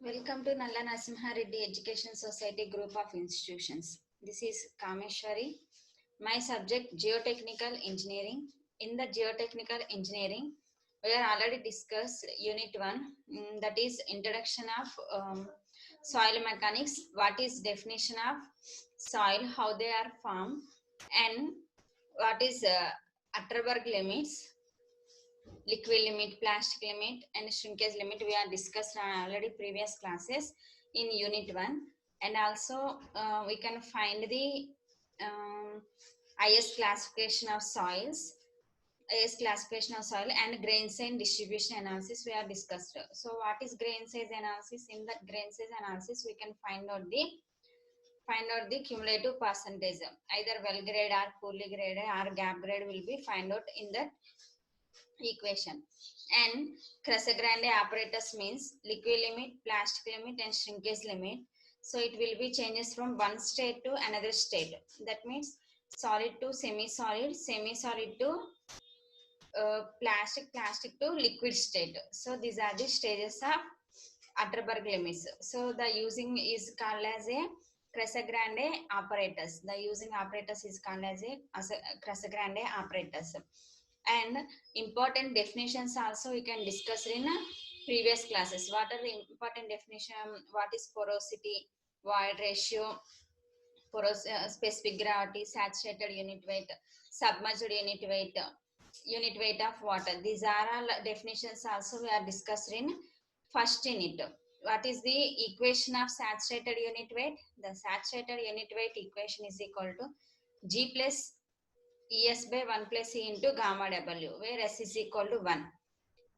Welcome to Nalla Narasimha Reddy Education Society group of institutions. This is Kameshwari. My subject Geotechnical Engineering. In the Geotechnical Engineering, we are already discussed Unit 1, that is Introduction of Soil Mechanics. What is definition of soil, how they are formed, and what is Atterberg limits, liquid limit, plastic limit, and shrinkage limit. We are discussed already previous classes in Unit 1, and also we can find the IS classification of soils, IS classification of soil, and grain size distribution analysis we are discussed. So what is grain size analysis? In that grain size analysis, we can find out the cumulative percentage, either well grade or poorly graded or gap grade will be find out in that equation. And Casagrande apparatus means liquid limit, plastic limit, and shrinkage limit. So it will be changes from one state to another state. That means solid to semi-solid, semi-solid to plastic to liquid state. So these are the stages of Atterberg limits. So the using is called as a Casagrande apparatus. The using apparatus is called as a Casagrande apparatus. And important definitions also we can discuss in previous classes. What are the important definition? What is porosity, void ratio, specific gravity, saturated unit weight, submerged unit weight of water. These are all definitions also we are discussed in first unit. What is the equation of saturated unit weight? The saturated unit weight equation is equal to G plus ES by 1 plus E into gamma W, where S is equal to 1.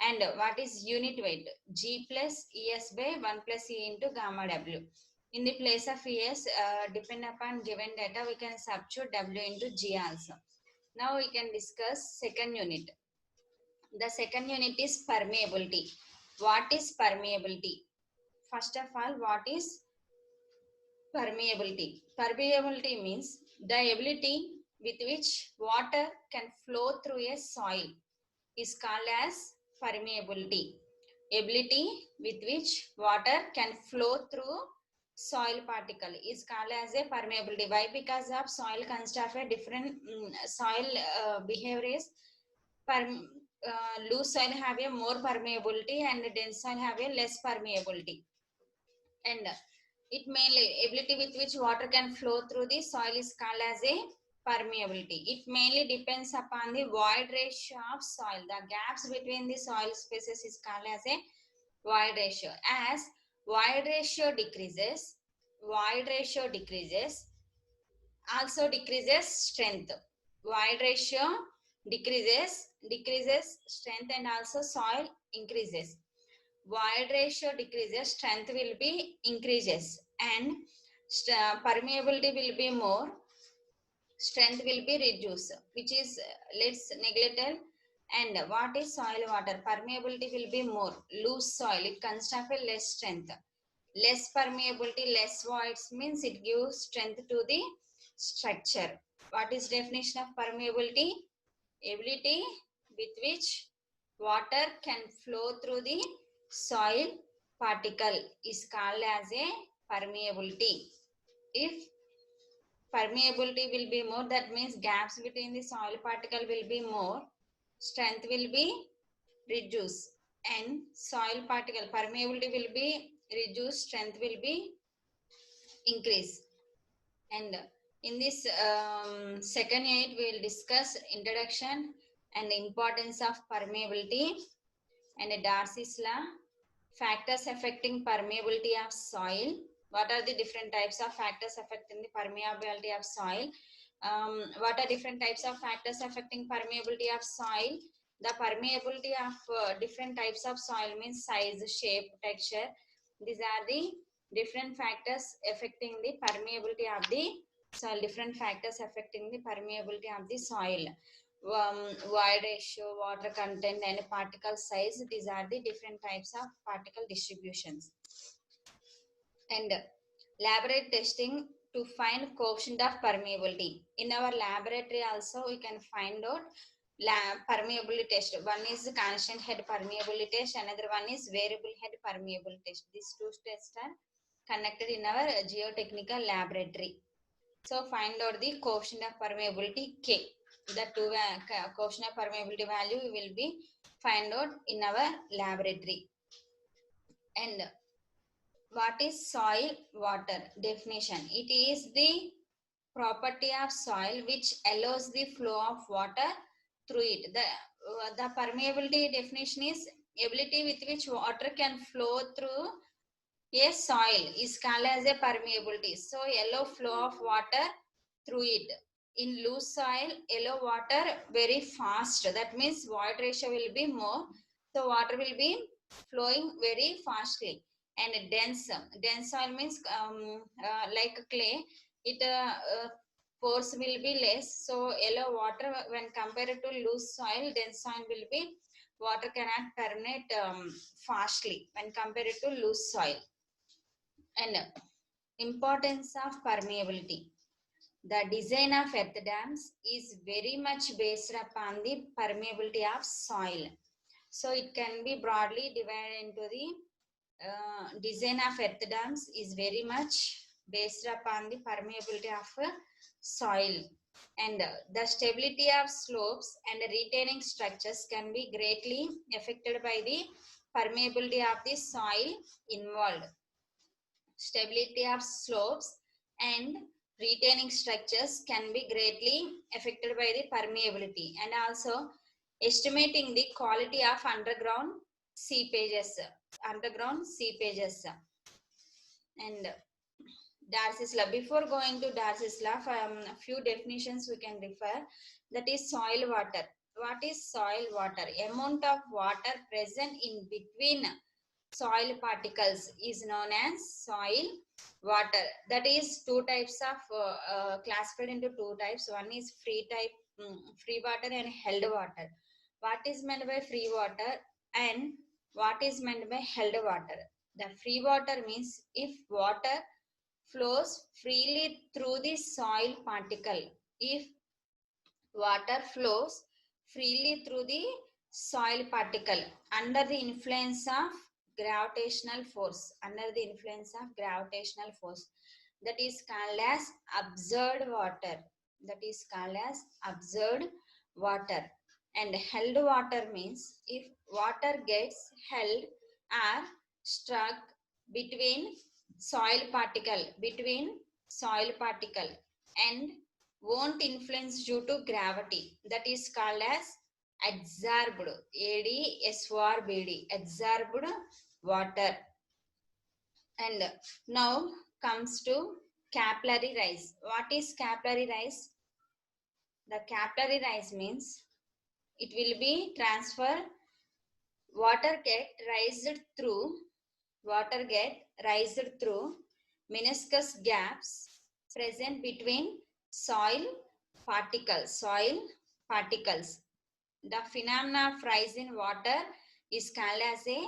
And what is unit weight? G plus ES by 1 plus E into gamma W. In the place of ES, depend upon given data, we can substitute W into G also. Now we can discuss second unit. The second unit is permeability. What is permeability? First of all, what is permeability? Permeability means the ability with which water can flow through a soil is called as permeability. Ability with which water can flow through soil particle is called as a permeability. Why? Because of soil consists of a different soil behavior is loose soil have a more permeability and dense soil have a less permeability. And it mainly ability with which water can flow through the soil is called as a permeability. It mainly depends upon the void ratio of soil. The gaps between the soil spaces is called as a void ratio. As void ratio decreases, also decreases strength. Void ratio decreases strength, and also soil increases. Void ratio decreases, strength will be increases, and permeability will be more, strength will be reduced, which is less negligible. And what is soil water? Permeability will be more, loose soil, it consists of a less strength. Less permeability, less voids means it gives strength to the structure. What is definition of permeability? Ability with which water can flow through the soil particle is called as a permeability. If permeability will be more, that means gaps between the soil particle will be more, strength will be reduced, and soil particle permeability will be reduced, strength will be increased. And in this second unit, we will discuss introduction and the importance of permeability and Darcy's law, factors affecting permeability of soil. What are the different types of factors affecting the permeability of soil? What are different types of factors affecting permeability of soil? The permeability of different types of soil means size, shape, texture. These are the different factors affecting the permeability of the soil. Different factors affecting the permeability of the soil. Void ratio, water content, and particle size. These are the different types of particle distributions. And laboratory testing to find coefficient of permeability. In our laboratory also we can find out permeability test. One is constant head permeability test, another one is variable head permeability test. These two tests are conducted in our geotechnical laboratory. So find out the coefficient of permeability K. The two coefficient of permeability value will be find out in our laboratory. And what is soil water definition? It is the property of soil which allows the flow of water through it. The permeability definition is ability with which water can flow through a soil is called as a permeability. So yellow flow of water through it. In loose soil, yellow water very fast. That means void ratio will be more. So water will be flowing very fastly. And dense soil means like clay. It force will be less. So yellow water when compared to loose soil, dense soil will be water cannot permeate fastly when compared to loose soil. And importance of permeability. The design of earth dams is very much based upon the permeability of soil. So it can be broadly divided into the design of earth dams is very much based upon the permeability of soil. And the stability of slopes and retaining structures can be greatly affected by the permeability of the soil involved. Stability of slopes and retaining structures can be greatly affected by the permeability, and also estimating the quality of underground seepages. And Darcy's law. Before going to Darcy's law, a few definitions we can refer. That is soil water. What is soil water? Amount of water present in between soil particles is known as soil water. That is two types of classified into two types. One is free water and held water. What is meant by free water and what is meant by held water? The free water means if water flows freely through the soil particle. If water flows freely through the soil particle under the influence of gravitational force, that is called as absorbed water. And held water means if water gets held or stuck between soil particle and won't influence due to gravity, that is called as adsorbed, adsorbed water. And now comes to capillary rise. What is capillary rise? The capillary rise means it will be transfer water get raised through minuscule gaps present between soil particles. The phenomena of rise in water is called as a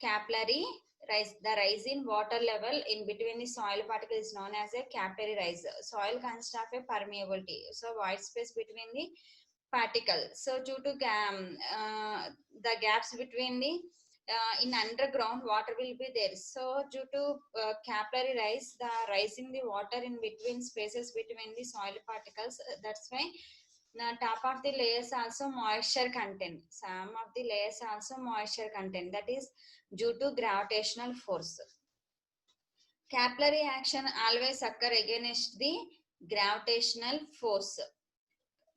capillary rise. The rise in water level in between the soil particles is known as a capillary rise. Soil consists of a permeability, so void space between the particle. So due to the gaps between the in underground, water will be there. So due to capillary rise, the rise in the water in between spaces between the soil particles, that's why the top of the layers also moisture content. Some of the layers also moisture content. That is due to gravitational force. Capillary action always occur against the gravitational force.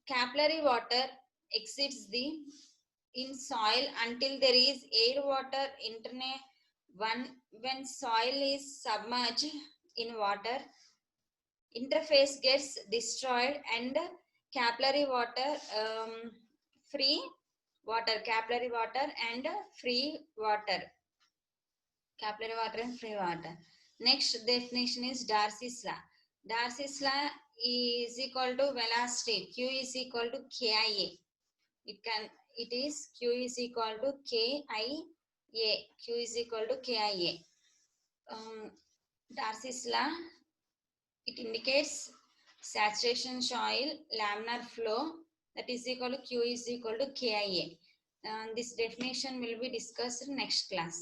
Capillary water exits the in soil until there is air water internet. When soil is submerged in water, interface gets destroyed and capillary water free water and free water. Next definition is Darcy's law. Darcy's law is equal to velocity. Q is equal to KIA. It is Q is equal to KIA. Darcy's law, it indicates saturation soil, laminar flow, that is equal to Q is equal to KIA. This definition will be discussed in next class.